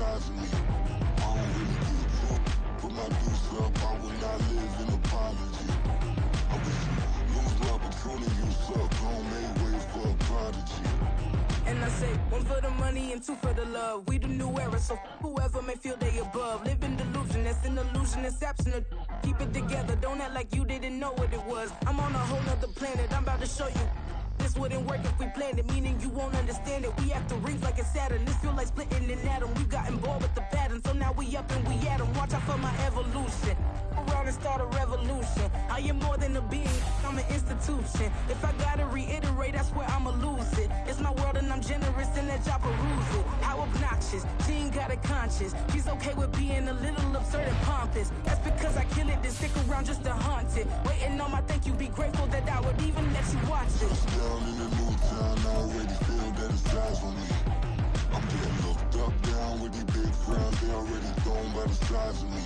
size of me. I don't really get drunk. Put my deuce up, I will not live in apology. I wish you lose love, but truly you suck. Don't make way for a prodigy. And I say, one for the money and two for the love. We the new era, so whoever may feel they above. Live in delusion, that's an illusion, that's absent. Keep it together, don't act like you didn't know what it was. I'm on a whole nother planet, I'm about to show you. This wouldn't work if we planned it, meaning you won't understand it. We have to rings like it's Saturn. This feel like splitting an atom. We've gotten bored with the pattern, so now we up and we at 'em. Watch out for my evolution. Around and start a revolution. I am more than a being, I'm an institution. If I gotta reiterate, I swear I'ma lose it. It's my world and I'm generous and that y'all peruse it. How obnoxious, she ain't got a conscience. She's okay with being a little absurd and pompous. That's because I kill it, then stick around just to haunt it. Waiting on my thank you, be grateful that I would even let you watch it. Down in the new town, I already feel that it's eyes on me. I'm getting looked up, down with these big frowns, they already thrown by the size of me.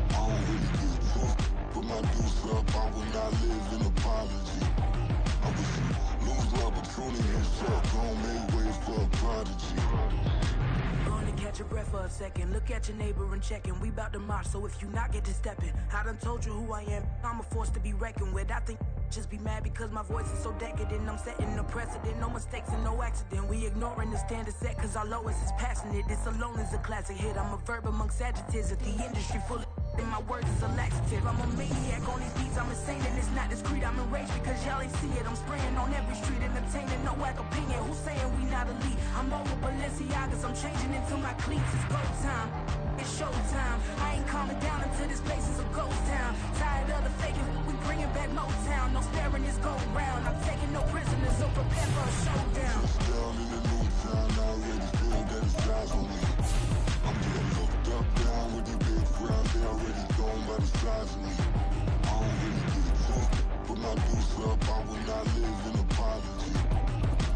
I don't really get drunk. Put my deuce up, I will not live in apology. I wish you lose love, but truly you suck. Don't make way for a prodigy. Gonna catch your breath for a second. Look at your neighbor and checking. We bout to march, so if you not get to stepping. I done told you who I am. I'm a force to be reckoned with. I think just be mad because my voice is so decadent. I'm setting a precedent. No mistakes and no accident. We ignoring the standard set cause our lowest is passionate. This alone is a classic hit. I'm a verb amongst adjectives. If the industry full of and my words is a laxative. I'm a maniac on these beats, I'm insane and it's not discreet. I'm enraged because y'all ain't see it. I'm spraying on every street, entertaining, no whack opinion. Who's saying we not elite? I'm over Balenciagas, I'm changing into my cleats. It's go time, it's show time. I ain't calming down until this place is a ghost town. Tired of the faking, we bringing back Motown. No sparing this go round. I'm taking no prisoners, so prepare for a showdown. Down in the new town, I already feel that it's eyes on me. I'm getting looked up, down with these big frowns, they already thrown by the size of me. I don't really get drunk. Put my deuce up, I will not live in apology.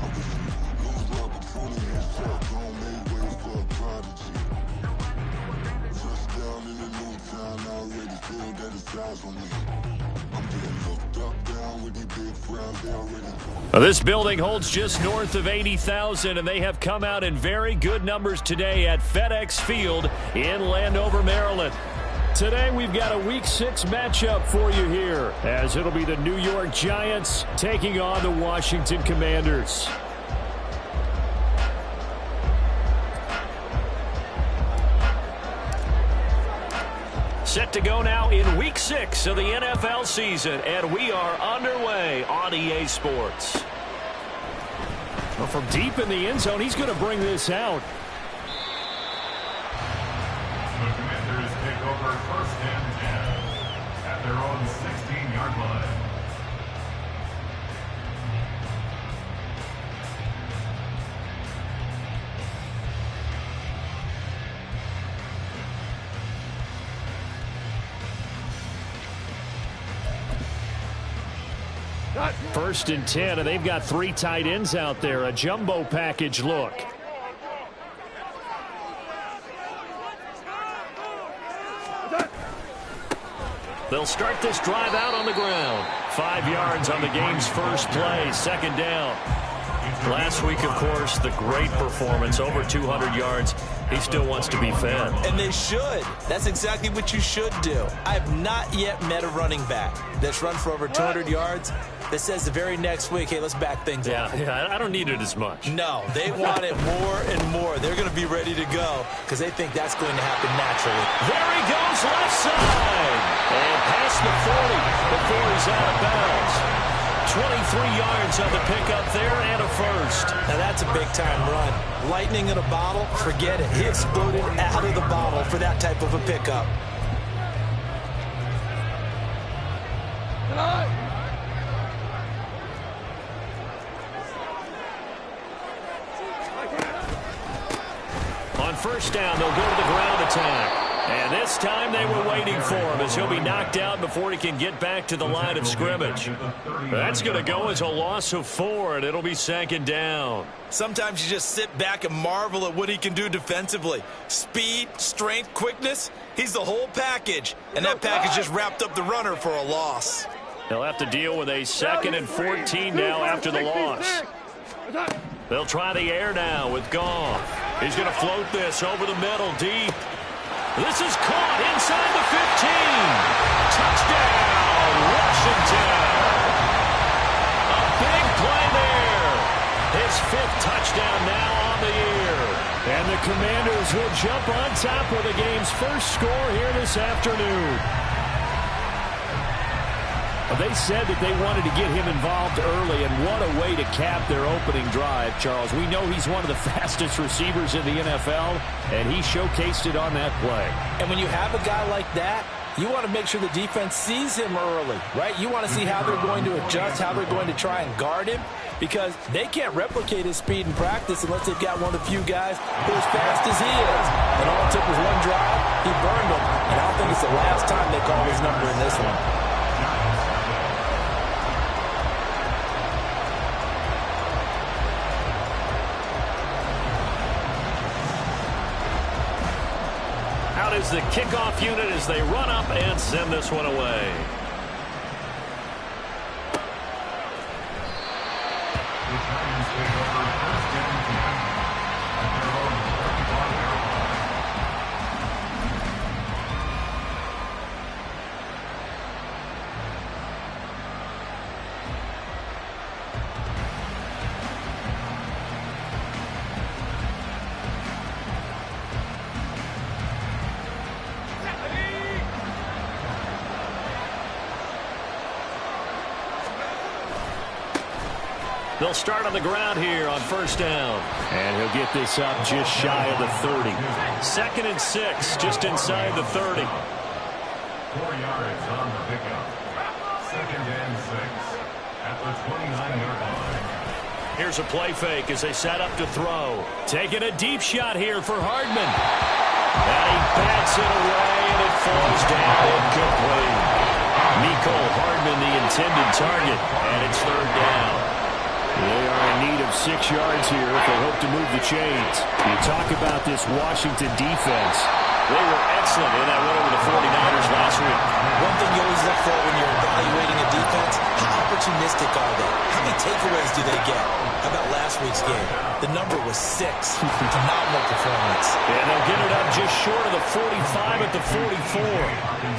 I wish you lose love, but truly you suck. Don't make way for a prodigy. Just down in the new town, I already feel that it's eyes on me. I'm getting looked up, down with these big frowns, they already Well, this building holds just north of 80,000, and they have come out in very good numbers today at FedEx Field in Landover, Maryland. Today, we've got a Week 6 matchup for you here, as it'll be the New York Giants taking on the Washington Commanders. Set to go now in Week 6 of the NFL season, and we are underway on EA Sports. Well, from deep in the end zone, he's going to bring this out. The Commanders take over first and 10 at their own 16-yard line. First and 10, and they've got 3 tight ends out there. A jumbo package look. They'll start this drive out on the ground. 5 yards on the game's first play, second down. Last week, of course, the great performance, over 200 yards. He still wants to be fed. And they should. That's exactly what you should do. I have not yet met a running back that's run for over 200 yards that says the very next week, hey, let's back things up. Yeah, I don't need it as much. No, they want it more and more. They're going to be ready to go because they think that's going to happen naturally. There he goes, left side. And past the 40 before he's out of bounds. 23 yards on the pickup there and a first. Now that's a big-time run. Lightning in a bottle, forget it. He exploded out of the bottle for that type of a pickup. On first down, they'll go to the ground attack. And this time they were waiting for him as he'll be knocked out before he can get back to the line of scrimmage. That's going to go as a loss of 4, and it'll be second down. Sometimes you just sit back and marvel at what he can do defensively. Speed, strength, quickness, he's the whole package. And that package just wrapped up the runner for a loss. They'll have to deal with a 2nd and 14 now after the loss. They'll try the air now with Goff. He's going to float this over the middle, deep. This is caught inside the 15. Touchdown, Washington. A big play there. His 5th touchdown now on the year. And the Commanders will jump on top of the game's first score here this afternoon. They said that they wanted to get him involved early, and what a way to cap their opening drive, Charles. We know he's one of the fastest receivers in the NFL, and he showcased it on that play. And when you have a guy like that, you want to make sure the defense sees him early, right? You want to see how they're going to adjust, how they're going to try and guard him, because they can't replicate his speed in practice unless they've got one of the few guys who are as fast as he is. And all it took was one drive, he burned them, and I don't think it's the last time they call his number in this one. Is the kickoff unit as they run up and send this one away. They'll start on the ground here on first down. And he'll get this up just shy of the 30. 2nd and 6, just inside the 30. 4 yards on the pickup. 2nd and 6 at the 29-yard line. Here's a play fake as they set up to throw. Taking a deep shot here for Hardman. And he bats it away, and it falls down incomplete. Mecole Hardman, the intended target, and it's 3rd down. They are in need of 6 yards here if they hope to move the chains. You talk about this Washington defense. They were excellent in that win over the 49ers last week. One thing you always look for when you're evaluating a defense, how opportunistic are they? How many takeaways do they get? How about last week's game? The number was 6. Phenomenal performance. And they'll get it up just short of the 45 at the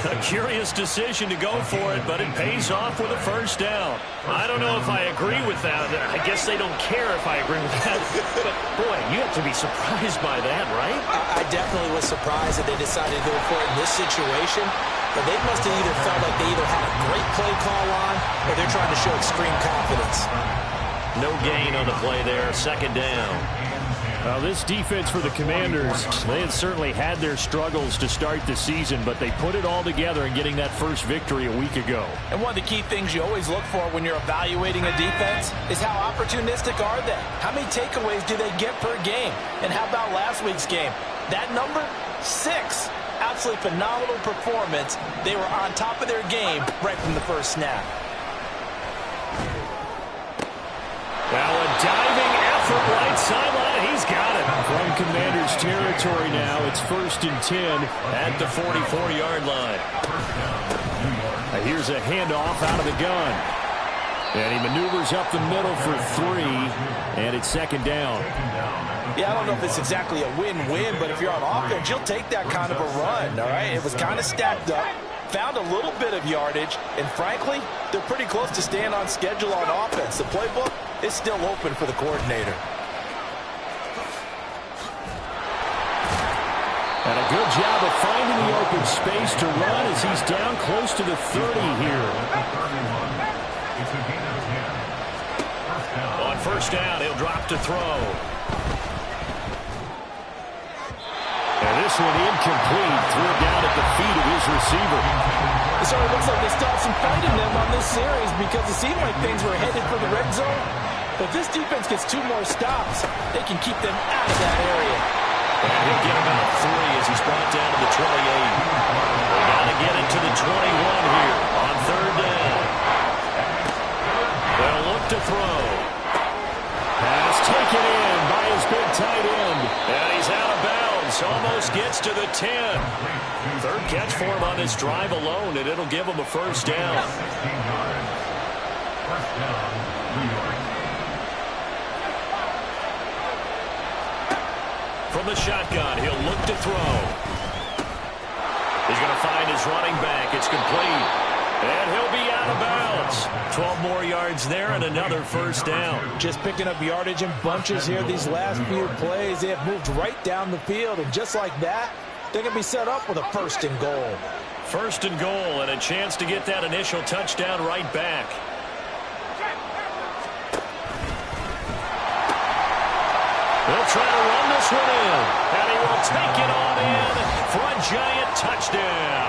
44. A curious decision to go for it, but it pays off with a first down. I don't know if I agree with that. I guess they don't care if I agree with that. But, boy, you have to be surprised by that, right? I definitely was surprised that they decided to go for it in this situation. But they must have either felt like they either had a great play call on or they're trying to show extreme confidence. No gain on the play there. 2nd down. Well, this defense for the Commanders, they had certainly had their struggles to start the season, but they put it all together in getting that first victory a week ago. And one of the key things you always look for when you're evaluating a defense is how opportunistic are they? How many takeaways do they get per game? And how about last week's game? That number, 6. Absolutely phenomenal performance. They were on top of their game right from the first snap. Well, a diving effort right sideline. He's got it. From Commanders territory now, it's 1st and 10 at the 44-yard line. Here's a handoff out of the gun. And he maneuvers up the middle for 3, and it's 2nd down. Yeah, I don't know if it's exactly a win-win, but if you're on offense, you'll take that kind of a run, all right? It was kind of stacked up, found a little bit of yardage, and frankly, they're pretty close to staying on schedule on offense. The playbook is still open for the coordinator. And a good job of finding the open space to run as he's down close to the 30 here. On first down, he'll drop to throw. And this one incomplete. Threw it down at the feet of his receiver. It sort of looks like they still have some fight in them on this series because it seemed like things were headed for the red zone. But if this defense gets 2 more stops, they can keep them out of that area. And he'll get about 3 as he's brought down to the 28. They got to get it to the 21 here on 3rd down. They'll look to throw. Pass taken in by his big tight end. And he's out of bounds. Almost gets to the 10. 3rd catch for him on this drive alone, and it'll give him a first down. 16 yards. First down, New York. From the shotgun, he'll look to throw. He's going to find his running back. It's complete. And he'll be out of bounds. 12 more yards there and another first down. Just picking up yardage in bunches here these last few plays. They have moved right down the field, and just like that, they're going to be set up with a first and goal. First and goal, and a chance to get that initial touchdown right back. They'll try to run this one in, and he will take it on in for a giant touchdown.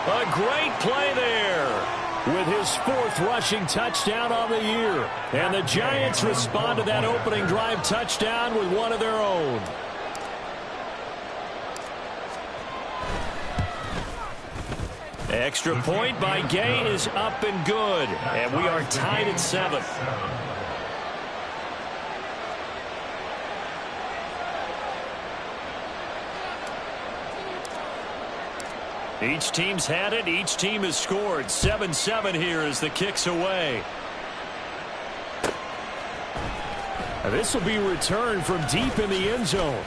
A great play there with his 4th rushing touchdown on the year. And the Giants respond to that opening drive touchdown with one of their own. Extra point by Gay is up and good. And we are tied at 7. Each team's had it. Each team has scored. 7-7 here as the kick's away. This will be returned from deep in the end zone.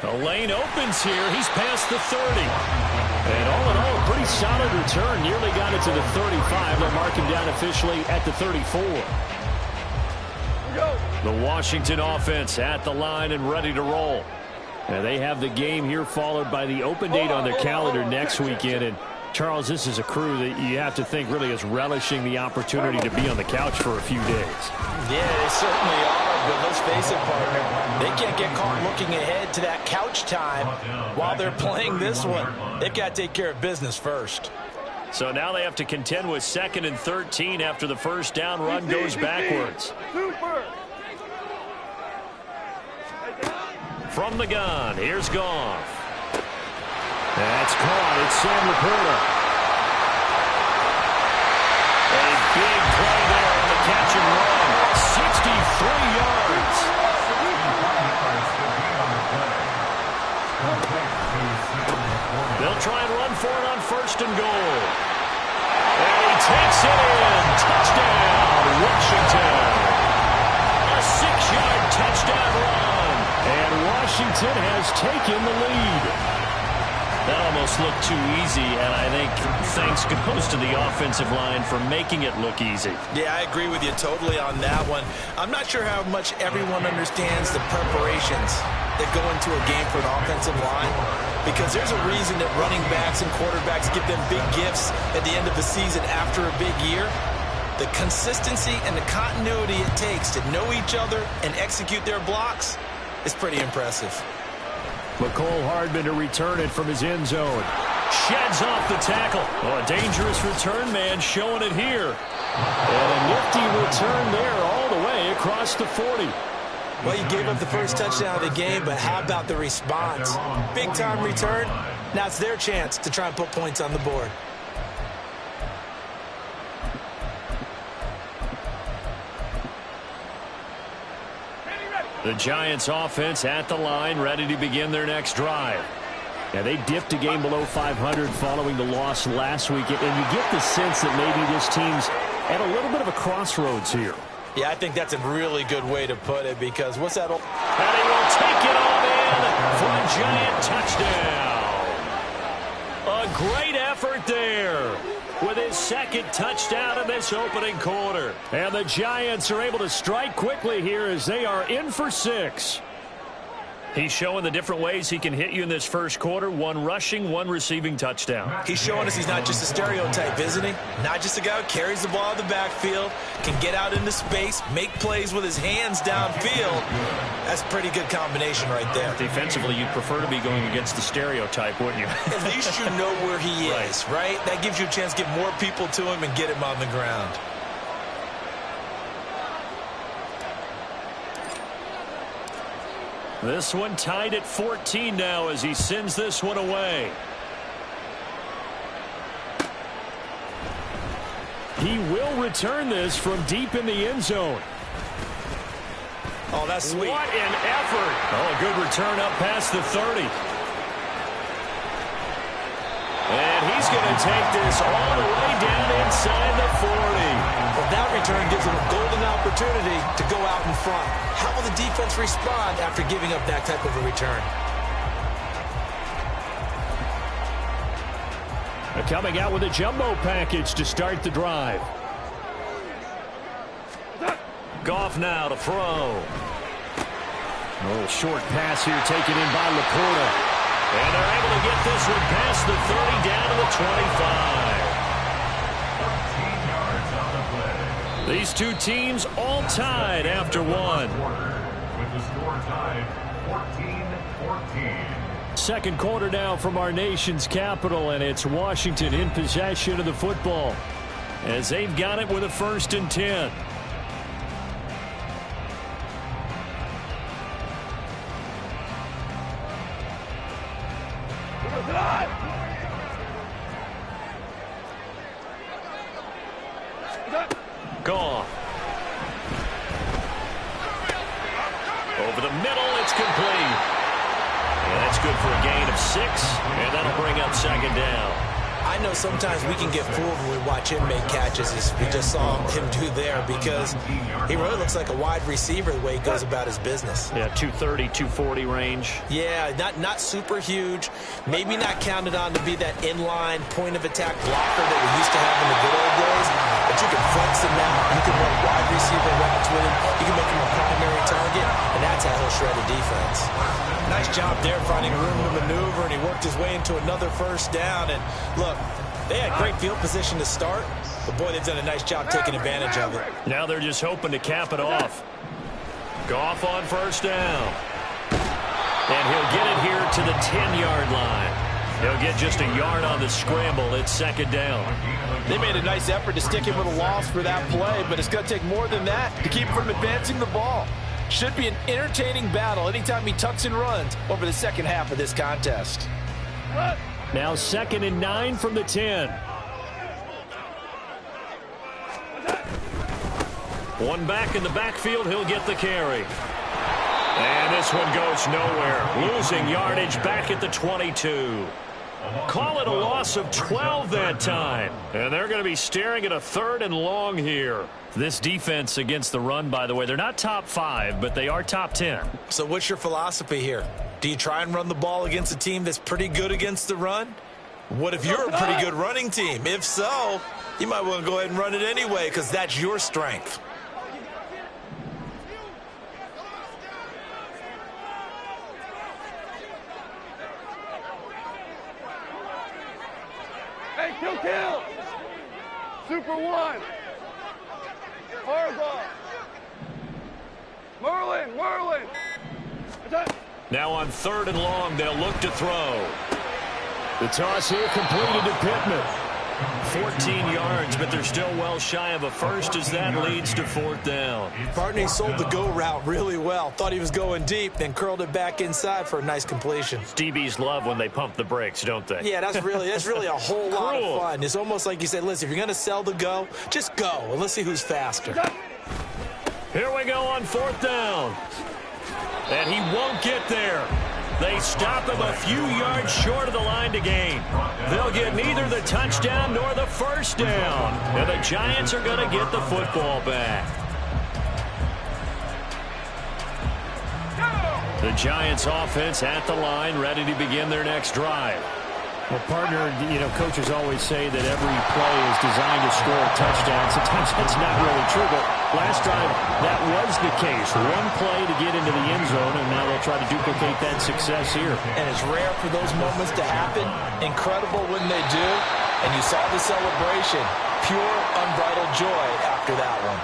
The lane opens here. He's past the 30. And all in all, a pretty solid return. Nearly got it to the 35. They'll mark him down officially at the 34. The Washington offense at the line and ready to roll. And they have the game here followed by the open date on their calendar next weekend. And, Charles, this is a crew that you have to think really is relishing the opportunity to be on the couch for a few days. Yeah, they certainly are. But let's face it, partner, they can't get caught looking ahead to that couch time while they're playing this one. They've got to take care of business first. So now they have to contend with 2nd and 13 after the first down run goes backwards. From the gun, here's Goff. That's caught. It's Sam Laporta. A big play there on the catch and run. 63 yards. They'll try and run for it on 1st and goal. And he takes it in. Touchdown, Washington. A 6-yard touchdown run. And Washington has taken the lead. That almost looked too easy, and I think thanks goes to the offensive line for making it look easy. Yeah, I agree with you totally on that one. I'm not sure how much everyone understands the preparations that go into a game for an offensive line, because there's a reason that running backs and quarterbacks give them big gifts at the end of the season after a big year. The consistency and the continuity it takes to know each other and execute their blocks is pretty impressive. McCole Hardman to return it from his end zone. Sheds off the tackle. Oh, a dangerous return man showing it here. And a nifty return there all the way across the 40. Well, you gave up the first touchdown of the game, but how about the response? Big-time return. Now it's their chance to try and put points on the board. The Giants offense at the line, ready to begin their next drive. Now, they dipped a game below 500 following the loss last week, and you get the sense that maybe this team's at a little bit of a crossroads here. Yeah, I think that's a really good way to put it, because what's that? And he will take it on in for a giant touchdown. A great effort there with his 2nd touchdown in this opening quarter. And the Giants are able to strike quickly here as they are in for 6. He's showing the different ways he can hit you in this first quarter. 1 rushing, 1 receiving touchdown. He's showing us he's not just a stereotype, isn't he? Not just a guy who carries the ball in the backfield, can get out into space, make plays with his hands downfield. That's a pretty good combination right there. Defensively, you'd prefer to be going against the stereotype, wouldn't you? At least you know where he is, right? That gives you a chance to get more people to him and get him on the ground. This one tied at 14 now as he sends this one away. He will return this from deep in the end zone. Oh, that's sweet. What an effort. Oh, a good return up past the 30. And he's going to take this all the way down inside the 40. Well, that return gives him a golden opportunity to go out and front. How will the defense respond after giving up that type of a return? Coming out with a jumbo package to start the drive. Goff now to throw. A little short pass here taken in by Laporta. And they're able to get this one past the 30 down to the 25. These two teams all tied after one. With the score tied 14-14. Second quarter now from our nation's capital, and it's Washington in possession of the football as they've got it with a 1st and 10. Goff. Over the middle, it's complete. And that's good for a gain of 6, and that'll bring up 2nd down. I know sometimes we can get fooled when we watch him make catches, as we just saw him do there, because he really looks like a wide receiver the way he goes about his business. Yeah, 230, 240 range. Yeah, not super huge. Maybe not counted on to be that inline point-of-attack blocker that we used to have in the good old days, but you can flex him out. You can run wide receiver routes with him. You can make him a primary target, and that's how he'll shred a defense. Nice job there finding room to maneuver, and he worked his way into another 1st down. And look, they had great field position to start, but boy, they've done a nice job taking advantage of it. Now they're just hoping to cap it off. Goff on 1st down. And he'll get it here to the 10-yard line. He'll get just a yard on the scramble. It's 2nd down. They made a nice effort to stick him with a loss for that play, but it's going to take more than that to keep him from advancing the ball. Should be an entertaining battle anytime he tucks and runs over the second half of this contest. Now 2nd and 9 from the 10. One back in the backfield, he'll get the carry. And this one goes nowhere. Losing yardage back at the 22. Call it a loss of 12 that time. And they're going to be staring at a 3rd and long here. This defense against the run, by the way, they're not top 5, but they are top 10. So what's your philosophy here? Do you try and run the ball against a team that's pretty good against the run? What if you're a pretty good running team? If so, you might want to go ahead and run it anyway, because that's your strength. Hey, kill! Super 1! Hardball! Merlin! Now on 3rd and long, they'll look to throw. The toss here completed to Pittman. 14 yards, but they're still well shy of a 1st as that leads to 4th down. Barney sold the go route really well. Thought he was going deep, then curled it back inside for a nice completion. DBs love when they pump the brakes, don't they? Yeah, that's really a whole lot of fun. It's almost like you said, listen, if you're going to sell the go, just go, and let's see who's faster. Here we go on 4th down. And he won't get there. They stop him a few yards short of the line to gain. They'll get neither the touchdown nor the 1st down. And the Giants are going to get the football back. The Giants offense at the line, ready to begin their next drive. Well, partner, coaches always say that every play is designed to score a touchdown. Sometimes that's not really true, but last drive that was the case. One play to get into the end zone, and now they'll try to duplicate that success here. And it's rare for those moments to happen. Incredible when they do. And you saw the celebration. Pure, unbridled joy after that one.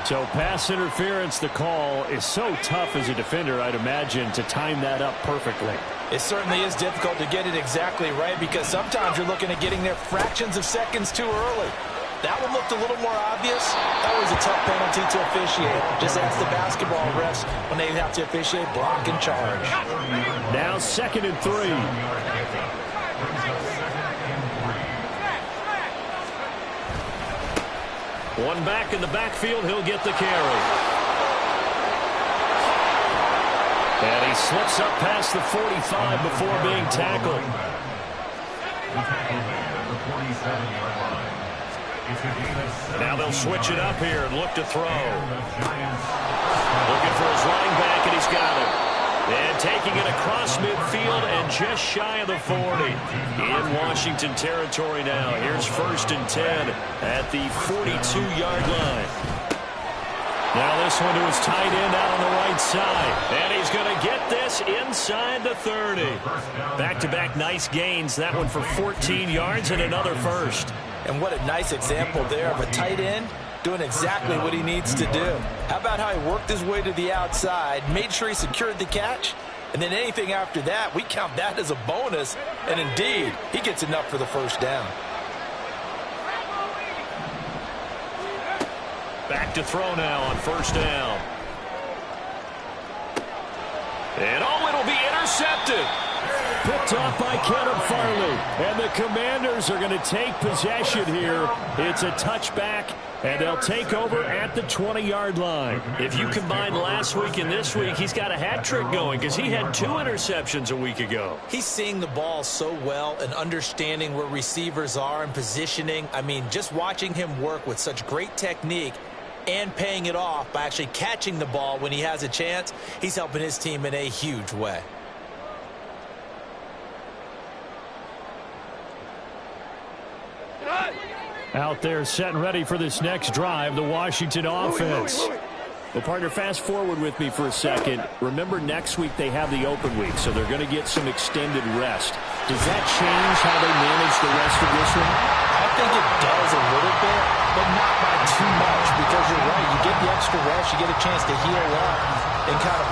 So pass interference, the call is so tough as a defender, I'd imagine, to time that up perfectly. It certainly is difficult to get it exactly right, because sometimes you're looking at getting there fractions of seconds too early. That one looked a little more obvious. Always a tough penalty to officiate. Just ask the basketball refs when they have to officiate block and charge. Now 2nd and 3. One back in the backfield, he'll get the carry. And he slips up past the 45 before being tackled. Now they'll switch it up here and look to throw. taking it across midfield and just shy of the 40. In Washington territory now. Here's 1st and 10 at the 42-yard line. Now this one to his tight end out on the right side. And he's going to get this inside the 30. Back-to-back nice gains. That one for 14 yards and another first. And what a nice example there of a tight end doing exactly what he needs to do. How about how he worked his way to the outside, made sure he secured the catch, and then anything after that, we count that as a bonus. And indeed, he gets enough for the first down. Back to throw now on 1st down. And it'll be intercepted. Picked off by Caleb Farley. And the Commanders are going to take possession here. It's a touchback, and they'll take over at the 20-yard line. If you combine last week and this week, he's got a hat trick going because he had 2 interceptions a week ago. He's seeing the ball so well and understanding where receivers are and positioning. I mean, just watching him work with such great technique and paying it off by actually catching the ball when he has a chance, he's helping his team in a huge way. Out there set and ready for this next drive, the Washington offense. Well, partner, fast forward with me for a second. Remember, next week they have the open week, so they're going to get some extended rest. Does that change how they manage the rest of this one? I think it does a little bit, but not by too much, because you're right. You get the extra rest, you get a chance to heal up and kind of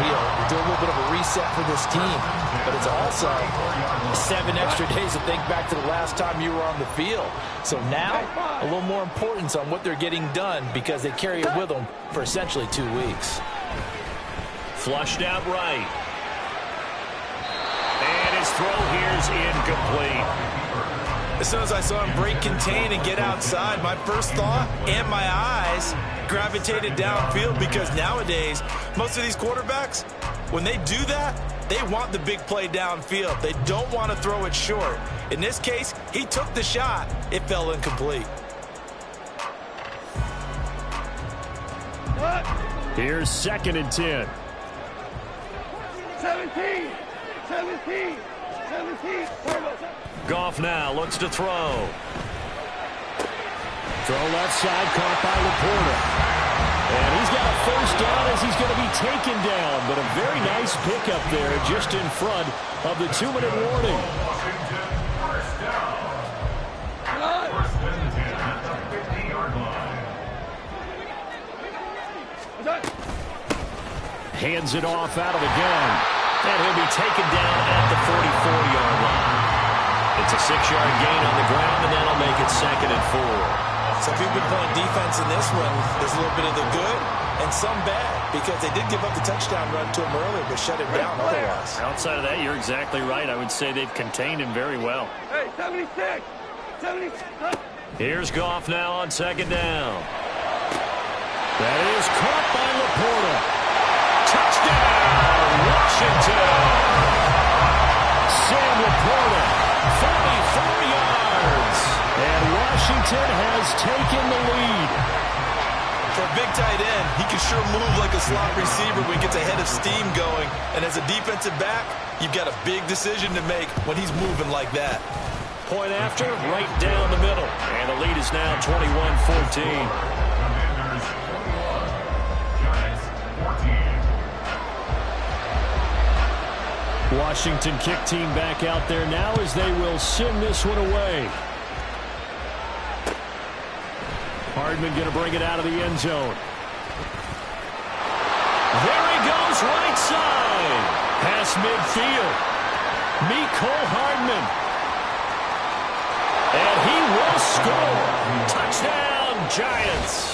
do a little bit of a reset for this team. But it's also 7 extra days to think back to the last time you were on the field. So now, a little more importance on what they're getting done because they carry it with them for essentially 2 weeks. Flushed out right. And his throw here's incomplete. As soon as I saw him break contain and get outside, my first thought and my eyes gravitated downfield, because nowadays, most of these quarterbacks, when they do that, they want the big play downfield. They don't want to throw it short. In this case, he took the shot. It fell incomplete. Here's 2nd and 10. 17. Goff now looks to throw. Throw left side, caught by Laporta. And he's got a first down as he's going to be taken down. But a very nice pickup there just in front of the 2-minute warning. First down. 1st and 10 at the 50-yard line. Hands it off out of the gun. And he'll be taken down at the 44-yard line. It's a 6-yard gain on the ground, and that'll make it 2nd and 4. So if you've been playing defense in this one, there's a little bit of the good and some bad, because they did give up the touchdown run to him earlier, but shut him down otherwise. Outside of that, you're exactly right. I would say they've contained him very well. Hey, 76. Here's Goff now on 2nd down. That is caught by Laporta. Touchdown, Washington. Sam Laporta, 44 yards. And Washington has taken the lead. For a big tight end, he can sure move like a slot receiver when he gets a head of steam going. And as a defensive back, you've got a big decision to make when he's moving like that. Point after, right down the middle. And the lead is now 21-14. Commanders 21, Giants 14. Washington kick team back out there now as they will send this one away. Hardman going to bring it out of the end zone. There he goes, right side. Pass midfield. Mecole Hardman. And he will score. Touchdown, Giants.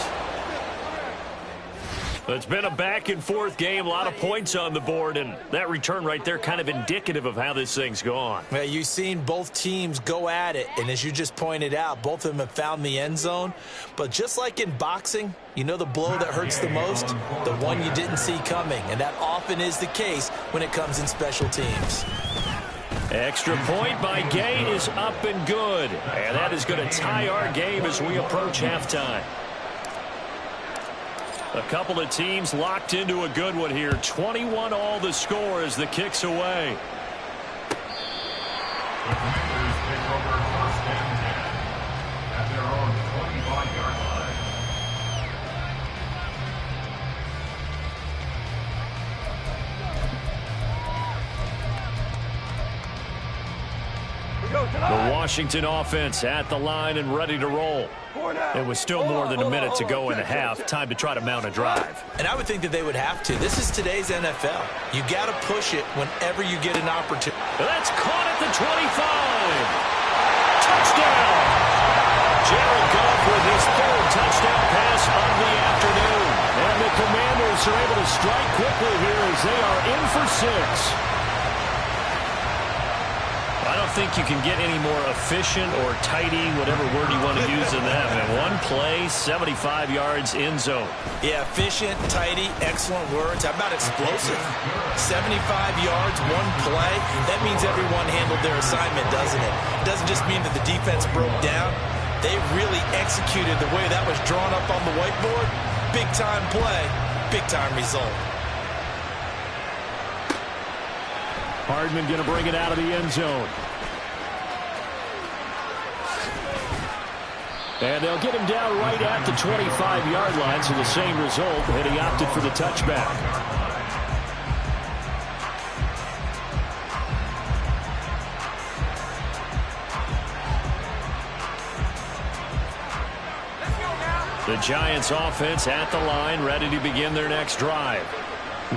It's been a back-and-forth game, a lot of points on the board, and that return right there kind of indicative of how this thing's gone. Yeah, you've seen both teams go at it, and as you just pointed out, both of them have found the end zone. But just like in boxing, you know the blow that hurts the most? The one you didn't see coming, and that often is the case when it comes in special teams. Extra point by Gay is up and good, and that is going to tie our game as we approach halftime. A couple of teams locked into a good one here. 21 all the score as the kick's away. The Commanders take over 1st and 10 at their own 25-yard line. The Washington offense at the line and ready to roll. It was still more than a minute to go in the half. Time to try to mount a drive. And I would think that they would have to. This is today's NFL. You got to push it whenever you get an opportunity. That's caught at the 25. Touchdown. Jared Goff with his 3rd touchdown pass of the afternoon. And the Commanders are able to strike quickly here as they are in for 6. I don't think you can get any more efficient or tidy, whatever word you want to use in that. And one play, 75 yards in zone. Yeah, efficient, tidy, excellent words. How about explosive? 75 yards, one play. That means everyone handled their assignment, doesn't it? It doesn't just mean that the defense broke down. They really executed the way that was drawn up on the whiteboard. Big-time play, big-time result. Hardman going to bring it out of the end zone. And they'll get him down right at the 25-yard line, so the same result, and he opted for the touchback. The Giants offense at the line, ready to begin their next drive.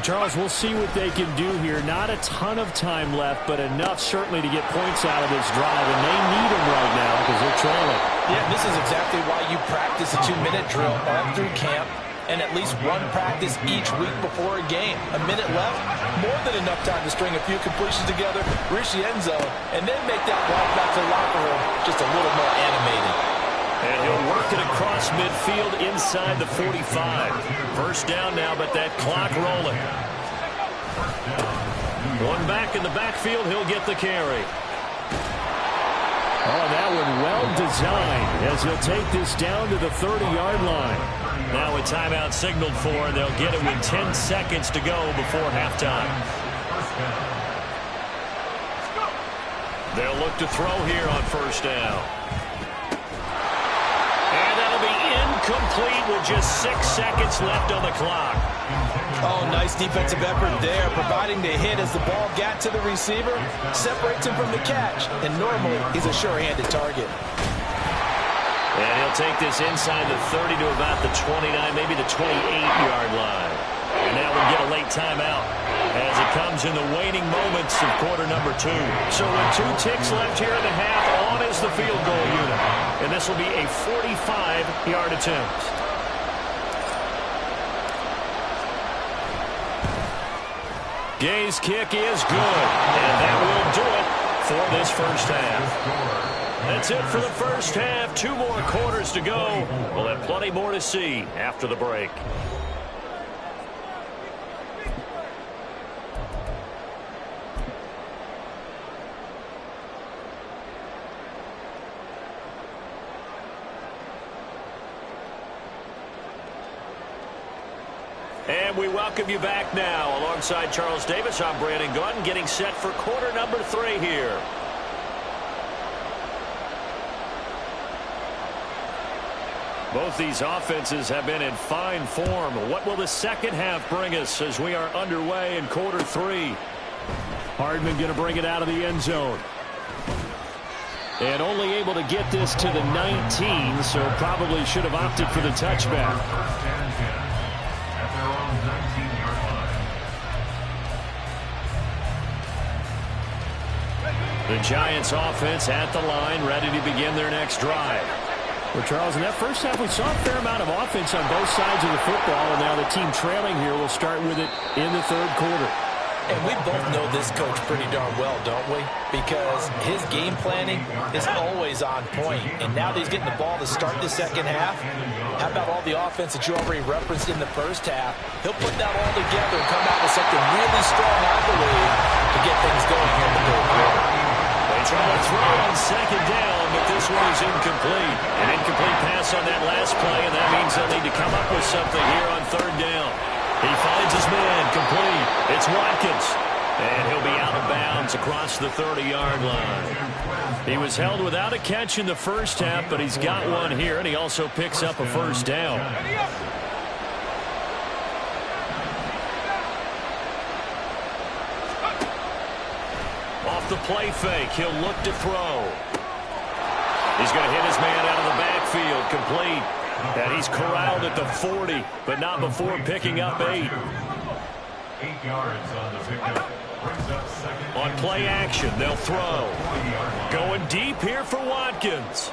Charles, we'll see what they can do here. Not a ton of time left, but enough certainly to get points out of this drive, and they need them right now because they're trailing. Yeah, this is exactly why you practice a 2-minute drill all through camp and at least one practice each week before a game. A minute left, more than enough time to string a few completions together, reach the end zone, and then make that walk back to the locker room just a little more animated. And he'll work it across midfield inside the 45. First down now, but that clock rolling. One back in the backfield, he'll get the carry. Oh, that one well designed as he'll take this down to the 30-yard line. Now a timeout signaled for, and they'll get it with 10 seconds to go before halftime. They'll look to throw here on first down. And that'll be incomplete with just 6 seconds left on the clock. Oh, nice defensive effort there, providing the hit as the ball got to the receiver, separates him from the catch, and normally he's a sure-handed target. And he'll take this inside the 30 to about the 29, maybe the 28-yard line. And now we'll get a late timeout as it comes in the waning moments of quarter number 2. So with 2 ticks left here in the half, on is the field goal unit. And this will be a 45-yard attempt. Gay's kick is good, and that will do it for this first half. That's it for the first half. 2 more quarters to go. We'll have plenty more to see after the break. And we welcome you back now. Alongside Charles Davis, I'm Brandon Gaudin, getting set for quarter number 3 here. Both these offenses have been in fine form. What will the second half bring us as we are underway in quarter 3? Hardman going to bring it out of the end zone. And only able to get this to the 19, so probably should have opted for the touchback. The Giants offense at the line, ready to begin their next drive. Well, Charles, in that first half, we saw a fair amount of offense on both sides of the football, and now the team trailing here will start with it in the third quarter. And we both know this coach pretty darn well, don't we? Because his game planning is always on point. And now that he's getting the ball to start the second half, how about all the offense that you already referenced in the first half? He'll put that all together and come out with something really strong, I believe, to get things going here in the third quarter. They trying to throw on second down, but this one is incomplete. An incomplete pass on that last play, and that means they'll need to come up with something here on third down. He finds his man, complete. It's Watkins. And he'll be out of bounds across the 30-yard line. He was held without a catch in the first half, but he's got one here, and he also picks up a first down. Off the play fake, he'll look to throw. He's going to hit his man out of the backfield, complete. And he's corralled at the 40, but not before picking up 8. 8 yards on the pickup. On play action, they'll throw. Going deep here for Watkins.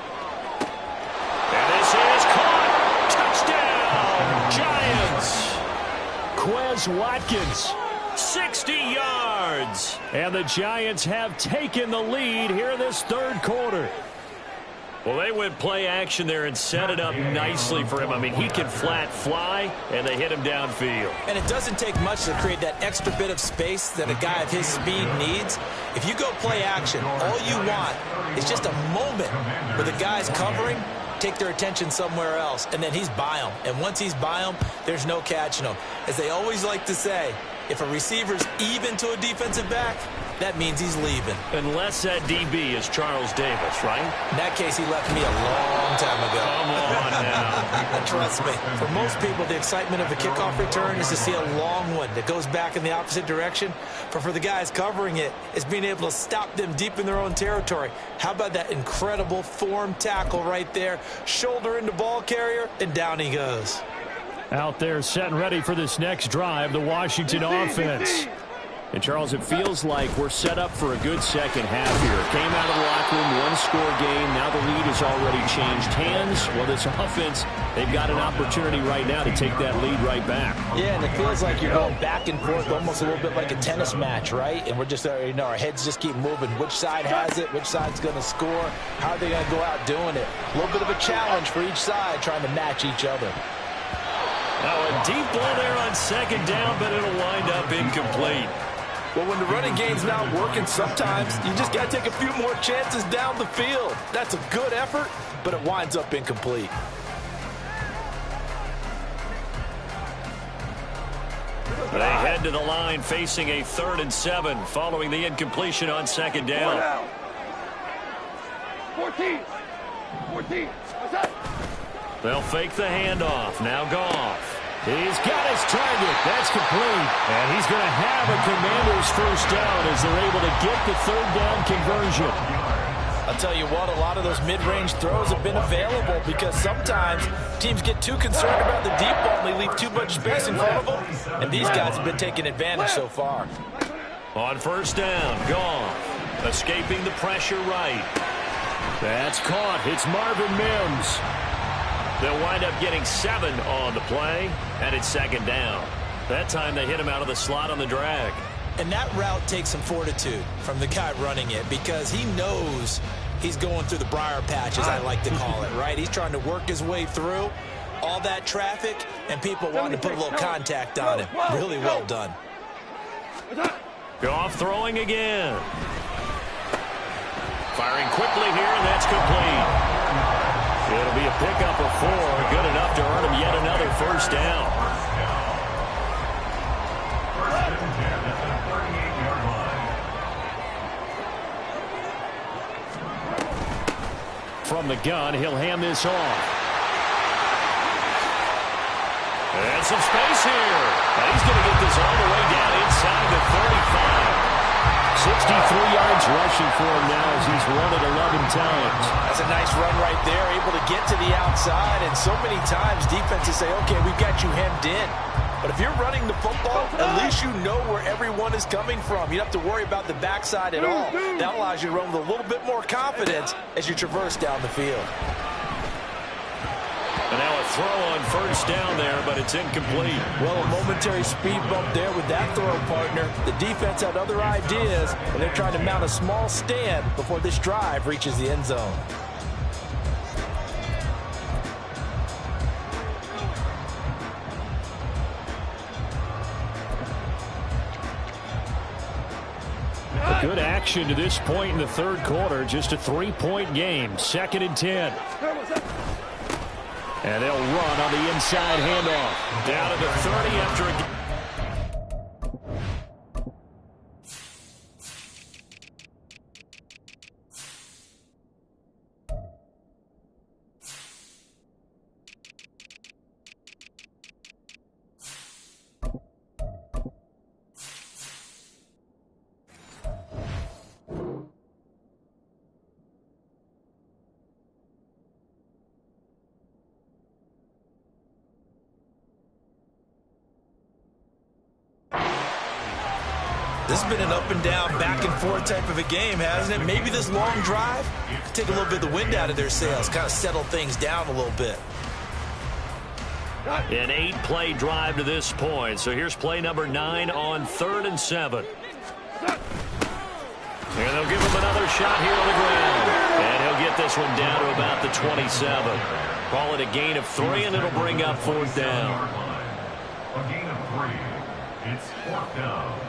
And this is caught. Touchdown, Giants. Quez Watkins, 60 yards. And the Giants have taken the lead here in this third quarter. Well, they went play action there and set it up nicely for him. I mean, he can flat fly, and they hit him downfield. And it doesn't take much to create that extra bit of space that a guy of his speed needs. If you go play action, all you want is just a moment where the guy's covering, take their attention somewhere else, and then he's by him. And once he's by him, there's no catching him. As they always like to say, if a receiver's even to a defensive back, that means he's leaving. Unless that DB is Charles Davis, right? In that case, he left me a long time ago. Come on now. Trust me. For most people, the excitement of a kickoff return is to see a long one that goes back in the opposite direction. But for the guys covering it, it's being able to stop them deep in their own territory. How about that incredible form tackle right there? Shoulder into ball carrier, and down he goes. Out there set and ready for this next drive, the Washington offense. And, Charles, it feels like we're set up for a good second half here. Came out of the locker room, one-score game. Now the lead has already changed hands. Well, this offense, they've got an opportunity right now to take that lead right back. Yeah, and it feels like you're going back and forth almost a little bit like a tennis match, right? And we're just, our heads just keep moving. Which side has it? Which side's going to score? How are they going to go out doing it? A little bit of a challenge for each side trying to match each other. Now a deep ball there on second down, but it'll wind up incomplete. Well, when the running game's not working, sometimes you just got to take a few more chances down the field. That's a good effort, but it winds up incomplete. They head to the line facing a 3rd and 7 following the incompletion on second down. 14. What's up? They'll fake the handoff. Now Goff. He's got his target. That's complete. And he's going to have a Commanders first down as they're able to get the 3rd down conversion. I'll tell you what, a lot of those mid-range throws have been available because sometimes teams get too concerned about the deep ball and they leave too much space in front of them. And these guys have been taking advantage so far. On first down, Goff. Escaping the pressure right. That's caught. It's Marvin Mims. They'll wind up getting 7 on the play, and it's second down. That time they hit him out of the slot on the drag. And that route takes some fortitude from the guy running it because he knows he's going through the briar patch, as I like to call it, right? He's trying to work his way through all that traffic, and people wanting to put a little contact on him. Really well done. Goff throwing again. Firing quickly here, and that's complete. It'll be a pickup of 4, good enough to earn him yet another first down. From the gun, he'll hand this off. And some space here. And he's going to get this all the way down inside the 35. 63 yards rushing for him now as he's run it 11 times. That's a nice run right there, able to get to the outside. And so many times defenses say, okay, we've got you hemmed in. But if you're running the football, at least you know where everyone is coming from. You don't have to worry about the backside at all. That allows you to run with a little bit more confidence as you traverse down the field. And now a throw on first down there, but it's incomplete. Well, a momentary speed bump there with that throw partner. The defense had other ideas, and they're trying to mount a small stand before this drive reaches the end zone. Good action to this point in the third quarter. Just a 3-point game. 2nd and 10. And they'll run on the inside handoff. Down to the 30 after a... This has been an up-and-down, back-and-forth type of a game, hasn't it? Maybe this long drive could take a little bit of the wind out of their sails, kind of settle things down a little bit. An 8-play drive to this point. So here's play number 9 on 3rd and 7. And they'll give him another shot here on the ground. And he'll get this one down to about the 27. Call it a gain of 3, and it'll bring up 4th down. A gain of 3. It's 4th down.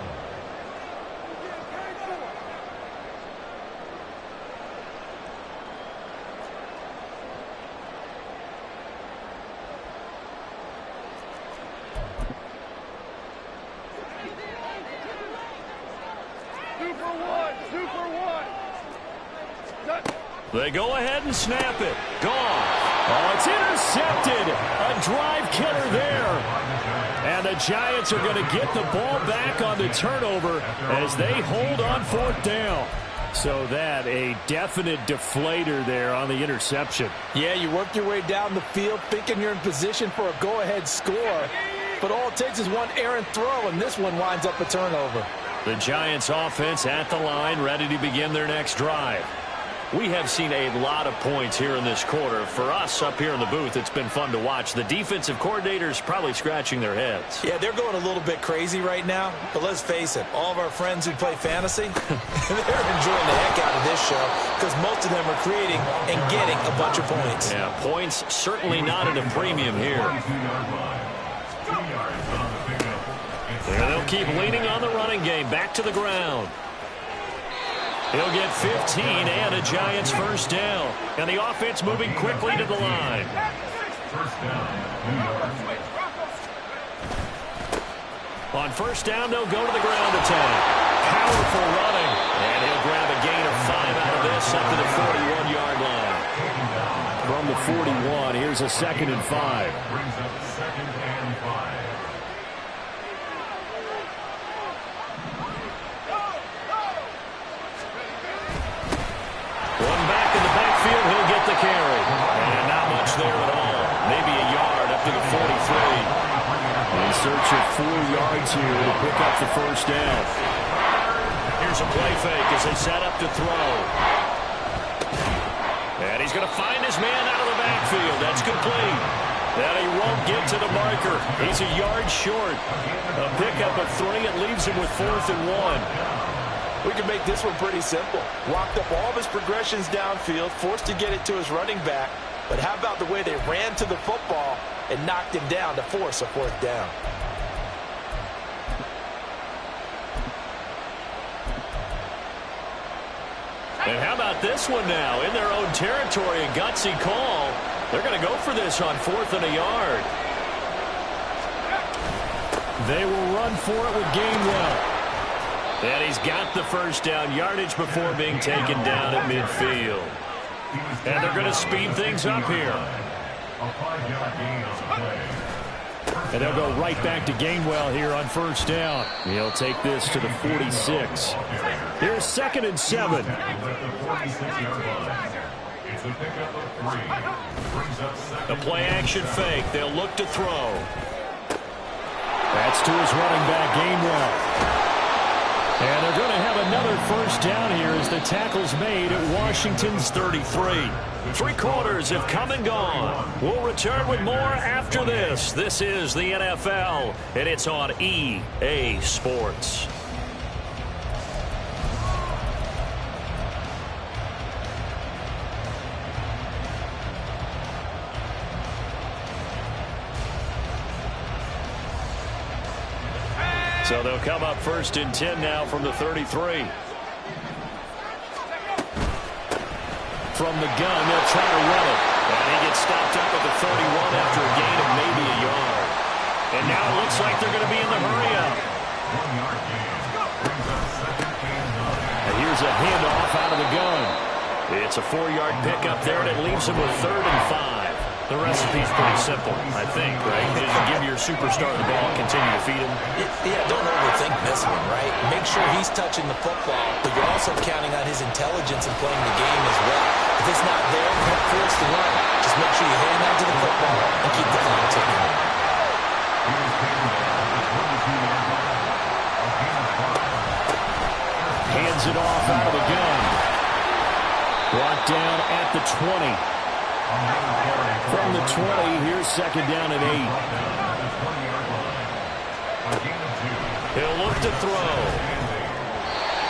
They go ahead and snap it. Gone. Oh, it's intercepted. A drive killer there. And the Giants are going to get the ball back on the turnover as they hold on 4th down. So that a definite deflator there on the interception. Yeah, you work your way down the field thinking you're in position for a go-ahead score. But all it takes is one errant throw, and this one winds up a turnover. The Giants offense at the line, ready to begin their next drive. We have seen a lot of points here in this quarter. For us up here in the booth, it's been fun to watch. The defensive coordinators probably scratching their heads. Yeah, they're going a little bit crazy right now. But let's face it, all of our friends who play fantasy, they're enjoying the heck out of this show because most of them are creating and getting a bunch of points. Yeah, points certainly not at a premium here. There they'll keep leaning on the running game. Back to the ground. He'll get 15 and a Giants first down. And the offense moving quickly to the line. On first down, they'll go to the ground attack. Powerful running. And he'll grab a gain of 5 out of this up to the 41-yard line. From the 41, here's a 2nd and 5. Brings up 2nd and 5. One back in the backfield, he'll get the carry. And not much there at all. Maybe a yard up to the 43. In search of 4 yards here to pick up the first down. Here's a play fake as they set up to throw. And he's going to find his man out of the backfield. That's complete. And he won't get to the marker. He's a yard short. A pickup of 3. It leaves him with 4th and 1. We can make this one pretty simple. Walked up all of his progressions downfield, forced to get it to his running back. But how about the way they ran to the football and knocked him down to force a 4th down? And how about this one now? In their own territory, a gutsy call. They're going to go for this on 4th and a yard. They will run for it with Gainwell. And he's got the first down, yardage before being taken down at midfield. And they're going to speed things up here. A 5-yard gain on the play. And they'll go right back to Gainwell here on first down. He'll take this to the 46. Here's 2nd and 7. At the 46-yard line. It's a pickup of 3. Brings up 2nd. The play action fake. They'll look to throw. That's to his running back, Gainwell. And they're going to have another first down here as the tackle's made at Washington's 33. 3 quarters have come and gone. We'll return with more after this. This is the NFL, and it's on EA Sports. So they'll come up 1st and 10 now from the 33. from the gun. They'll try to run it. And he gets stopped up at the 31 after a gain of maybe a yard. And now it looks like they're going to be in the hurry-up. 1-yard gain. Brings up second and 9. And here's a handoff out of the gun. It's a 4-yard pickup there, and it leaves him with 3rd and 5. The recipe's pretty simple, I think, right? Just give your superstar the ball, continue to feed him. Yeah, don't overthink this one, right? Make sure he's touching the football, but you're also counting on his intelligence in playing the game as well. If it's not there, don't force the run. Just make sure you hang on to the football and keep the clock ticking. Hands it off out of the gun. Brought down at the 20. From the 20, here's 2nd down and 8. He'll look to throw.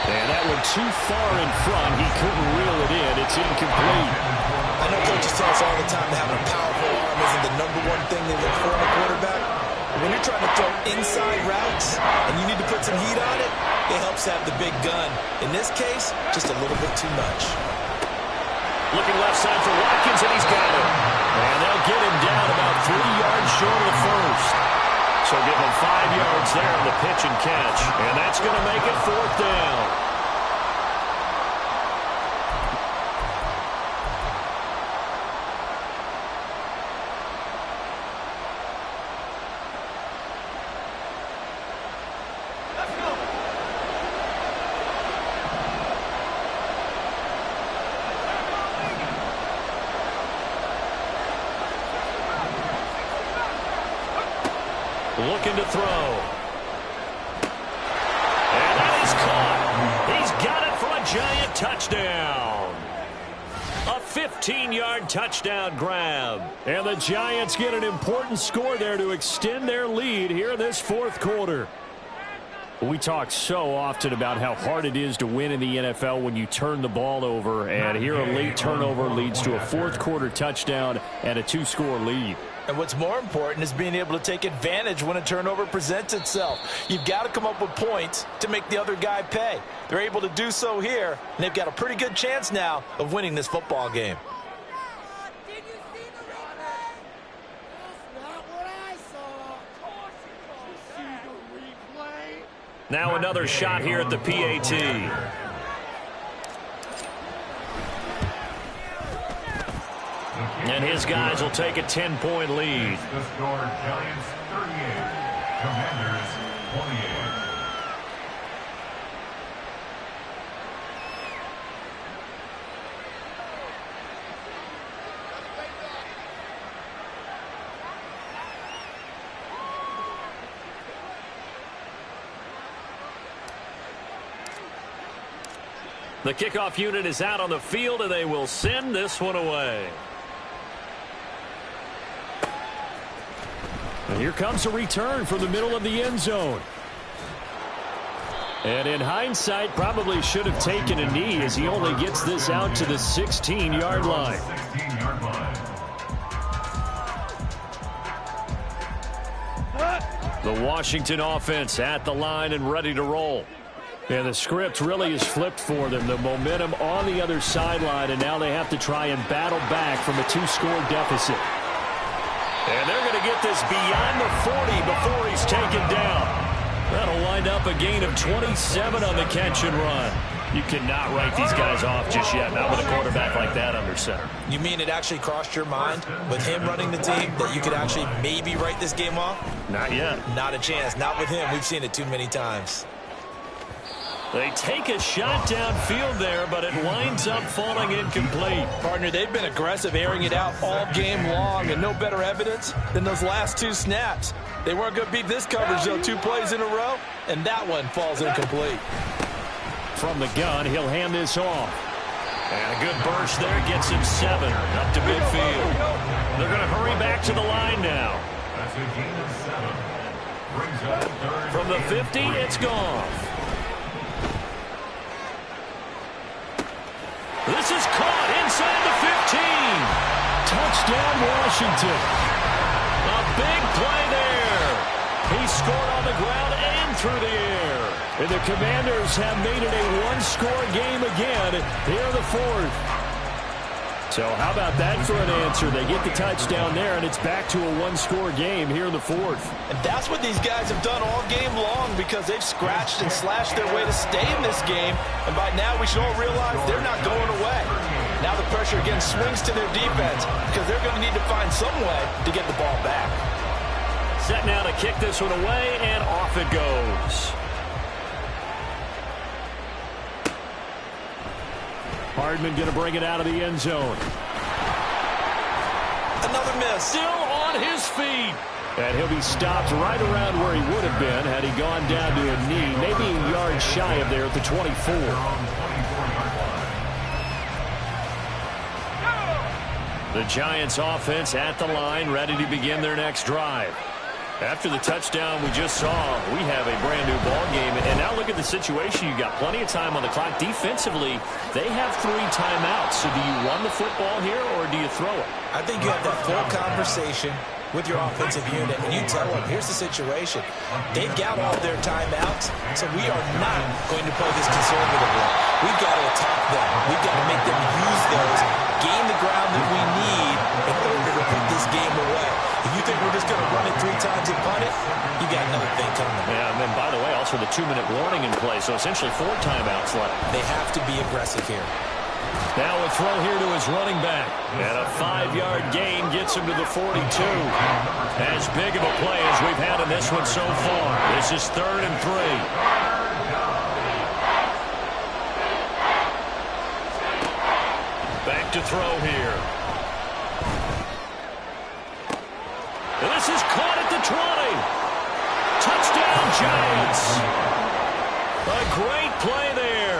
And that went too far in front. He couldn't reel it in. It's incomplete. I know coaches tell us all the time that having a powerful arm isn't the #1 thing they look for in a quarterback. But when you're trying to throw inside routes and you need to put some heat on it, it helps have the big gun. In this case, just a little bit too much. Looking left side for Watkins, and he's got it. And they'll get him down about 3 yards short of the first. So give him 5 yards there on the pitch and catch. And that's going to make it 4th down. Looking to throw. And that is caught. He's got it for a giant touchdown. A 15-yard touchdown grab. And the Giants get an important score there to extend their lead here in this 4th quarter. We talk so often about how hard it is to win in the NFL when you turn the ball over. And here a late turnover leads to a 4th quarter touchdown and a 2-score lead. And what's more important is being able to take advantage when a turnover presents itself. You've got to come up with points to make the other guy pay. They're able to do so here, and they've got a pretty good chance now of winning this football game. Now another shot here at the PAT. And his guys will take a 10-point lead. The score, Giants 38, Commanders 28. The kickoff unit is out on the field, and they will send this one away. And here comes a return from the middle of the end zone. And in hindsight, probably should have taken a knee as he only gets this out to the 16-yard line. 16-yard line. The Washington offense at the line and ready to roll. And the script really is flipped for them. The momentum on the other sideline, and now they have to try and battle back from a 2-score deficit. And they're going to get this beyond the 40 before he's taken down. That'll wind up a gain of 27 on the catch and run. You cannot write these guys off just yet, not with a quarterback like that under center. You mean it actually crossed your mind with him running the team that you could actually maybe write this game off? Not yet. Not a chance. Not with him. We've seen it too many times. They take a shot downfield there, but it winds up falling incomplete. Partner, they've been aggressive, airing it out all game long, and no better evidence than those last 2 snaps. They weren't going to beat this coverage, though, 2 plays in a row, and that one falls incomplete. From the gun, he'll hand this off. And a good burst there gets him 7 up to midfield. They're going to hurry back to the line now. That's a gain of 7. Brings up 3rd. From the 50, it's Goff. This is caught inside the 15. Touchdown, Washington. A big play there. He scored on the ground and through the air. And the Commanders have made it a 1-score game again here in the 4th. So how about that for an answer? They get the touchdown there, and it's back to a one-score game here in the fourth. And that's what these guys have done all game long because they've scratched and slashed their way to stay in this game. And by now we should all realize they're not going away. Now the pressure again swings to their defense because they're going to need to find some way to get the ball back. Set now to kick this one away, and off it goes. Hardman going to bring it out of the end zone. Another miss. Still on his feet. And he'll be stopped right around where he would have been had he gone down to a knee, maybe a yard shy of there at the 24. The Giants offense at the line, ready to begin their next drive. After the touchdown we just saw, we have a brand new ball game. And now look at the situation. You've got plenty of time on the clock. Defensively, they have 3 timeouts. So do you run the football here or do you throw it? I think you have that full conversation with your offensive unit, and you tell them, here's the situation. They've got all their timeouts, so we are not going to play this conservatively. We've got to attack them. We've got to make them use those, gain the ground that we need in order to put this game away. If you think we're just going to run it 3 times and punt it, you got another thing coming. Yeah, and then, by the way, also the 2-minute warning in play, so essentially 4 timeouts left. They have to be aggressive here. Now a throw here to his running back. And a 5-yard gain gets him to the 42. As big of a play as we've had in this one so far. This is 3rd and 3. Back to throw here. And this is caught at the 20. Touchdown, Giants. A great play there.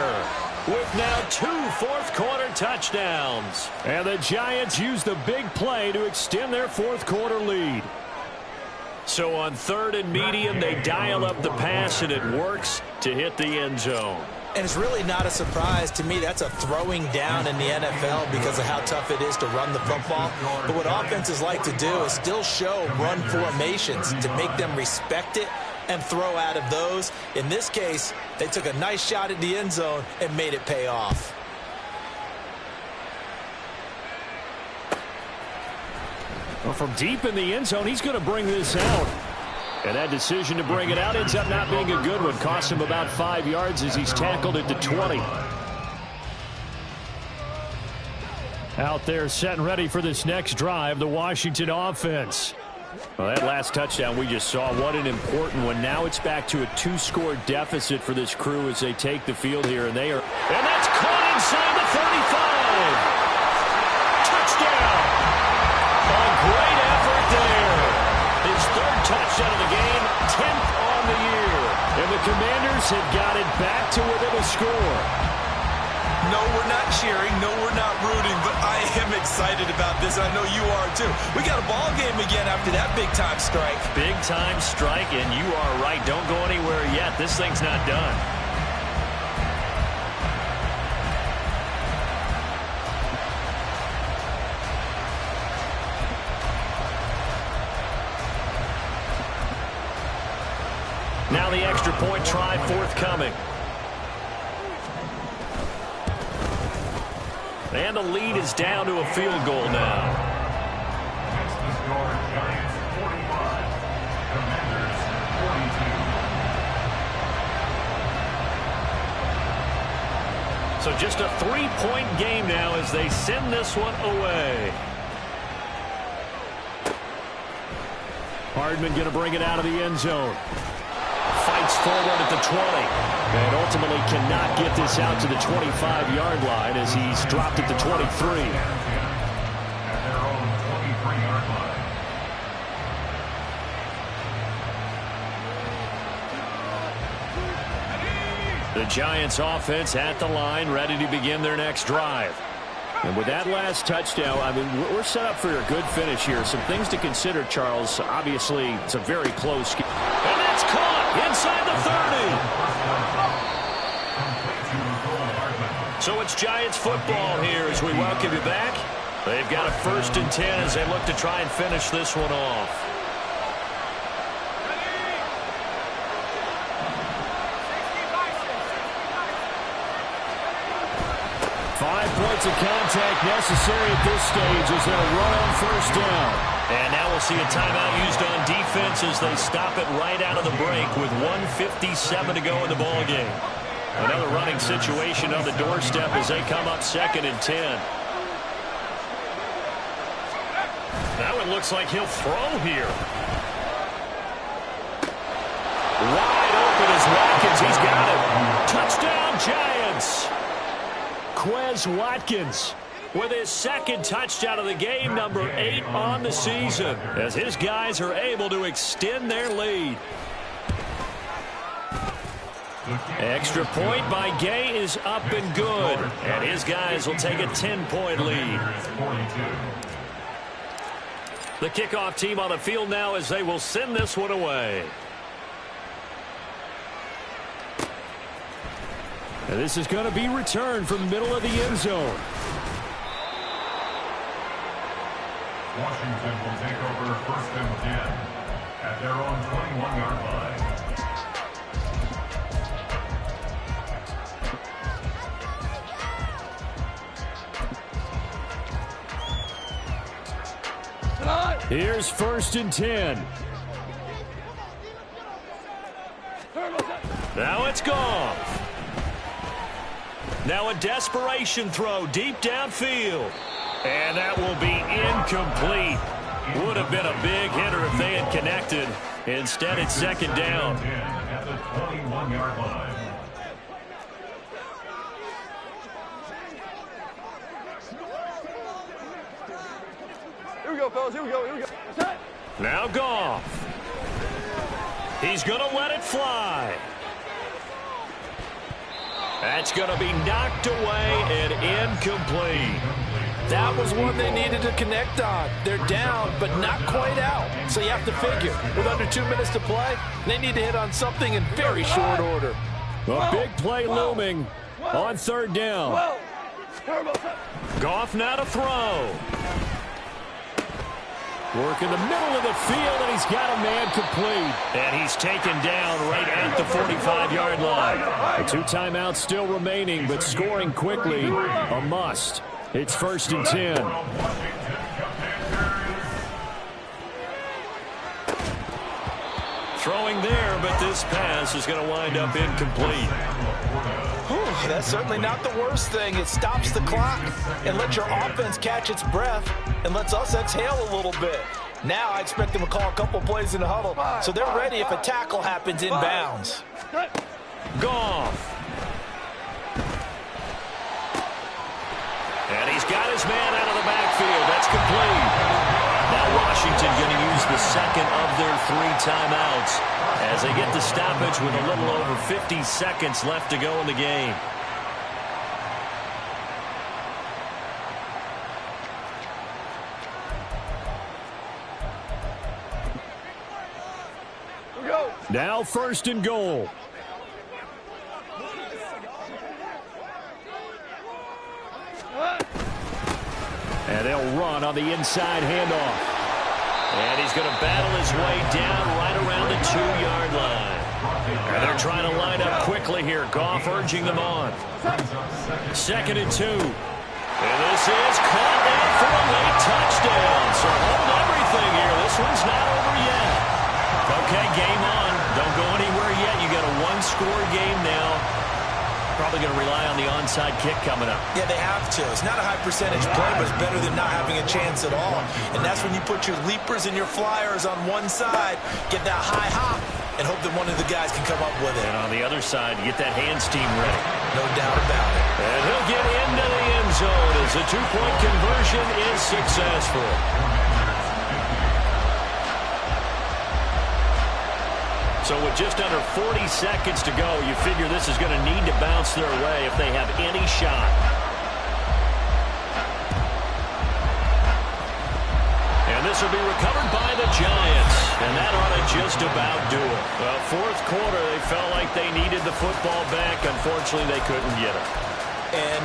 With now 2 fourth-quarter touchdowns. And the Giants use the big play to extend their fourth-quarter lead. So on 3rd and medium, they dial up the pass, and it works to hit the end zone. And it's really not a surprise to me. That's a throwing down in the NFL because of how tough it is to run the football. But what offenses like to do is still show run formations to make them respect it and throw out of those. In this case, they took a nice shot at the end zone and made it pay off. Well, from deep in the end zone, he's going to bring this out. And that decision to bring it out ends up not being a good one. Cost him about 5 yards as he's tackled at the 20. Out there set and ready for this next drive, the Washington offense. Well, that last touchdown we just saw, what an important one. Now it's back to a 2-score deficit for this crew as they take the field here. And that's caught inside the 35. Touchdown. A great effort there. His 3rd touchdown of the game, 10th on the year. And the Commanders have got it back to within a score. No, we're not cheering. No, we're not rooting. But I am excited about this. I know you are, too. We got a ball game again after that big-time strike. Big-time strike, and you are right. Don't go anywhere yet. This thing's not done. Now the extra point try forthcoming. And the lead is down to a field goal now. Next to score, Giants 45, Commanders 42. So just a 3-point game now as they send this one away. Hardman going to bring it out of the end zone. Fights forward at the 20. And ultimately cannot get this out to the 25-yard line as he's dropped at the 23. At their own 23-yard line. The Giants offense at the line, ready to begin their next drive. And with that last touchdown, I mean, we're set up for a good finish here. Some things to consider, Charles. Obviously, it's a very close game. And that's caught inside the 30. So it's Giants football here as we welcome you back. They've got a 1st and 10 as they look to try and finish this one off. 5 points of contact necessary at this stage as they'll run on first down. And now we'll see a timeout used on defense as they stop it right out of the break with 1:57 to go in the ball game. Another running situation on the doorstep as they come up 2nd and 10. Now it looks like he'll throw here. Wide open is Watkins. He's got it. Touchdown, Giants. Quez Watkins with his 2nd touchdown of the game, number 8 on the season, as his guys are able to extend their lead. Extra point by Gay is up and good, and his guys will take a 10-point lead. The kickoff team on the field now as they will send this one away. And this is going to be returned from the middle of the end zone. Washington will take over 1st and 10 at their own 21-yard line. Here's 1st and 10. Now it's gone. Now a desperation throw deep downfield. And that will be incomplete. Would have been a big hitter if they had connected. Instead, it's 2nd down. At the 21-yard line. Here we go, fellas. Here we go. Here we go. Now Goff. He's going to let it fly. That's going to be knocked away and incomplete. That was one they needed to connect on. They're down, but not quite out. So you have to figure, with under 2 minutes to play, they need to hit on something in very short order. A big play looming on 3rd down. Goff now to throw. Work in the middle of the field, and he's got a man complete. And he's taken down right at the 45-yard line. The 2 timeouts still remaining, but scoring quickly, a must. It's 1st and 10. Throwing there, but this pass is going to wind up incomplete. Whew, that's certainly not the worst thing. It stops the clock and lets your offense catch its breath and lets us exhale a little bit. Now I expect them to call a couple plays in the huddle, so they're ready if a tackle happens inbounds. Goff. And he's got his man out of the backfield. That's complete. Now Washington going to use the 2nd of their 3 timeouts as they get the stoppage with a little over 50 seconds left to go in the game. Now 1st and goal. And they'll run on the inside handoff. And he's going to battle his way down right around the 2-yard line. And they're trying to line up quickly here. Goff urging them on. 2nd and 2. And this is caught down for a late touchdown. So hold everything here. This one's not over yet. Okay, game on. Don't go anywhere yet. You got a 1-score game now. Probably going to rely on the onside kick coming up. Yeah, they have to. It's not a high percentage play, but it's better than not having a chance at all. And that's when you put your leapers and your flyers on one side, get that high hop, and hope that one of the guys can come up with it. And on the other side, get that hands team ready. No doubt about it. And he'll get into the end zone as the 2-point conversion is successful. So with just under 40 seconds to go, you figure this is going to need to bounce their way if they have any shot. And this will be recovered by the Giants. And that ought to just about do it. Well, 4th quarter, they felt like they needed the football back. Unfortunately, they couldn't get it. And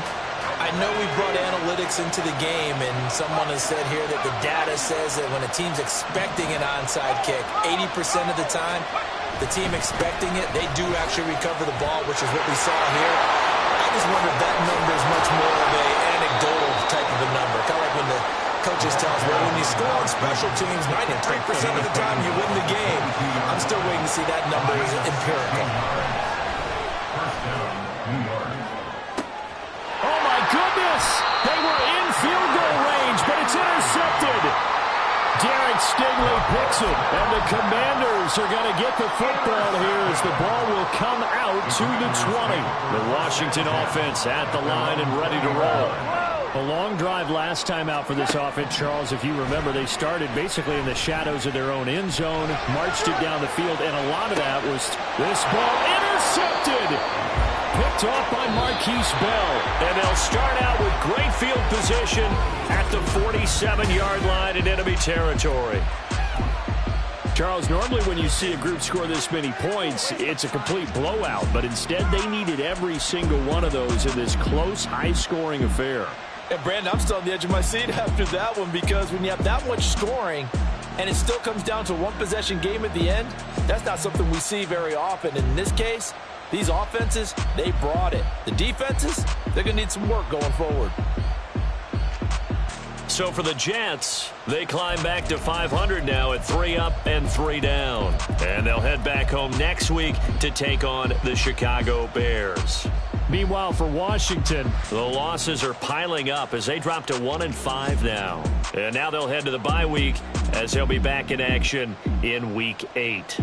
I know we brought analytics into the game, and someone has said here that the data says that when a team's expecting an onside kick, 80% of the time, the team expecting it, they do actually recover the ball, which is what we saw here. I just wonder if that number is much more of a anecdotal type of a number. Kind of like when the coaches tell us, well, when you score on special teams, 93% of the time you win the game. I'm still waiting to see that number is empirical. First down, New York. Oh, my goodness! They were in field goal range, but it's intercepted. Derek Stingley picks it, and the Commanders are going to get the football here as the ball will come out to the 20. The Washington offense at the line and ready to roll. A long drive last time out for this offense, Charles. If you remember, they started basically in the shadows of their own end zone, marched it down the field, and a lot of that was this ball intercepted. Picked off by Marquise Bell. And they'll start out with great field position at the 47-yard line in enemy territory. Charles, normally when you see a group score this many points, it's a complete blowout. But instead, they needed every single one of those in this close, high-scoring affair. And, Brandon, I'm still on the edge of my seat after that one because when you have that much scoring and it still comes down to a one-possession game at the end, that's not something we see very often. And in this case, these offenses, they brought it. The defenses, they're going to need some work going forward. So for the Jets, they climb back to 500 now at 3 up and 3 down. And they'll head back home next week to take on the Chicago Bears. Meanwhile, for Washington, the losses are piling up as they drop to 1-5 now. And now they'll head to the bye week as they'll be back in action in Week 8.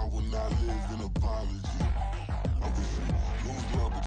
I will not live in apology. I wish you moved up